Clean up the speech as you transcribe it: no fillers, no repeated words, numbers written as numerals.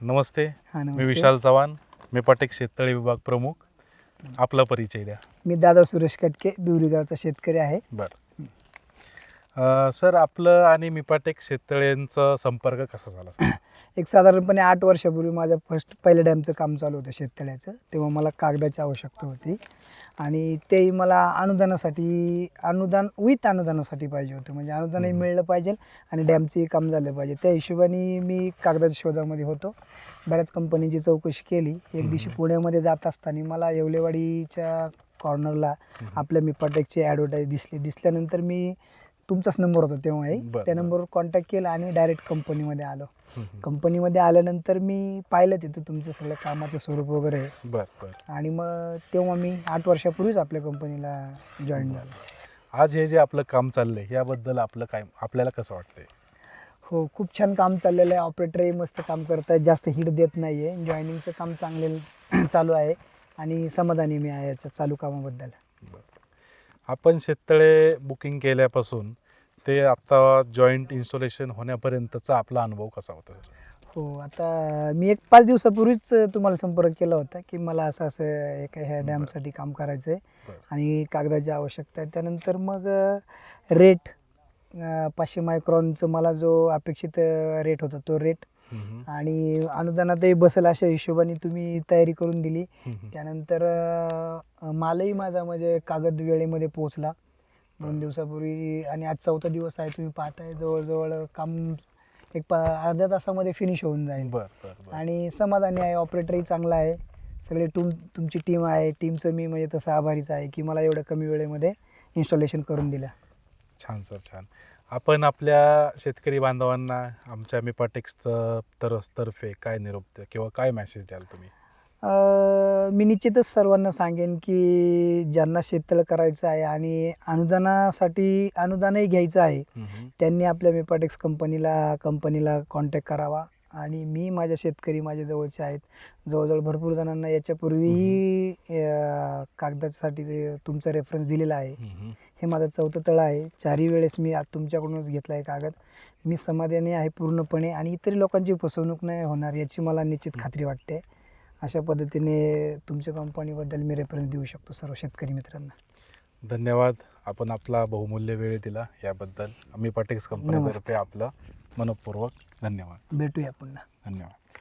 नमस्ते. हां, मी नमस्ते. विशाल चव्हाण, मेपाटेक शेततळे विभाग प्रमुख. आपला परिचय द्या. मी दादा सुरेश कटके, बिवरीगावचा शेतकरी आहे. बरं. सर, आपलं आणि मिपाटेक शेततळ्यांचा संपर्क कसा झाला सर? एक साधारणपणे 8 वर्षापूर्वी माझं पहिलं डॅमचं काम चालू होतं शेततळ्याचं. तेव्हा मला कागदाची आवश्यकता होती आणि तेही मला अनुदानासाठी पाहिजे होतं. म्हणजे अनुदानही मिळलं पाहिजे आणि डॅमचंही काम झालं पाहिजे. त्या हिशोबाने मी कागदाच्या शोधामध्ये होतो. बऱ्याच कंपनीची चौकशी केली. एक दिवशी पुण्यामध्ये जात असताना मला येवलेवाडीच्या कॉर्नरला आपल्या मिपाटेकची ॲडव्हर्टाईज दिसली. दिसल्यानंतर मी तुमचाच नंबर होता तेव्हाही, त्या नंबरवर कॉन्टॅक्ट केला आणि डायरेक्ट कंपनीमध्ये आलो. कंपनीमध्ये आल्यानंतर मी पाहिलं तिथं तुमचं सगळं कामाचं स्वरूप वगैरे. बरं. आणि मग तेव्हा मी 8 वर्षापूर्वीच आपल्या कंपनीला जॉईन झालो. आज हे जे आपलं काम चाललंय याबद्दल आपल्याला कसं वाटतंय? हो, खूप छान काम चाललेलं आहे. ऑपरेटरही मस्त काम करत आहेत, जास्त हिट देत नाही आहे. जॉईनिंगचं काम चालू आहे आणि समाधानी मी आहे याच्या चालू कामाबद्दल. आपण शेततळे बुकिंग केल्यापासून ते आता जॉईंट इन्स्टॉलेशन होण्यापर्यंतचा आपला अनुभव कसा होता? हो, आता मी एक 5 दिवसापूर्वीच तुम्हाला संपर्क केला होता की मला असं ह्या डॅमसाठी काम करायचं आहे आणि कागदाची आवश्यकता आहे. त्यानंतर मग रेट 500 मायक्रॉनचं मला जो अपेक्षित रेट होता तो रेट आणि अनुदानातही बसेल अशा हिशोबाने तुम्ही तयारी करून दिली. त्यानंतर मालही माझा म्हणजे कागद वेळेमध्ये पोहोचला 2 दिवसापूर्वी आणि आज 4था दिवस आहे. तुम्ही पाहताय जवळजवळ काम एक अर्ध्या तासामध्ये फिनिश होऊन जाईल. आणि समाधानी आहे. ऑपरेटरही चांगला आहे. सगळे तुमची टीम आहे. टीमचं मी म्हणजे तसं आभारीच आहे की मला एवढ्या कमी वेळेमध्ये इन्स्टॉलेशन करून दिलं. छान सर, छान. आपण आपल्या शेतकरी बांधवांना आमच्या मिपाटेक्सचं तर्फे काय निरोप द्या किंवा काय मेसेज द्याल तुम्ही? मी निश्चितच सर्वांना सांगेन की ज्यांना शेततळ करायचं आहे आणि अनुदानही घ्यायचं आहे त्यांनी आपल्या मिपाटेक्स कंपनीला कॉन्टॅक्ट करावा. आणि मी माझ्या जवळचे आहेत. जवळजवळ भरपूर जणांना याच्यापूर्वीही कागदासाठी तुमचा रेफरन्स दिलेला आहे. हे माझं 4थं तळं आहे. 4ही वेळेस मी तुमच्याकडूनच घेतला आहे कागद. मी समाधानी आहे पूर्णपणे आणि इतर लोकांची फसवणूक नाही होणार याची मला निश्चित खात्री वाटते. अशा पद्धतीने तुमच्या कंपनीबद्दल मी रेफरन्स देऊ शकतो सर्व शेतकरी मित्रांना. धन्यवाद. आपण आपला बहुमूल्य वेळ दिला याबद्दल मिपाटेक्स कंपनीतर्फे आपलं मनपूर्वक धन्यवाद. भेटूया पुन्हा. धन्यवाद.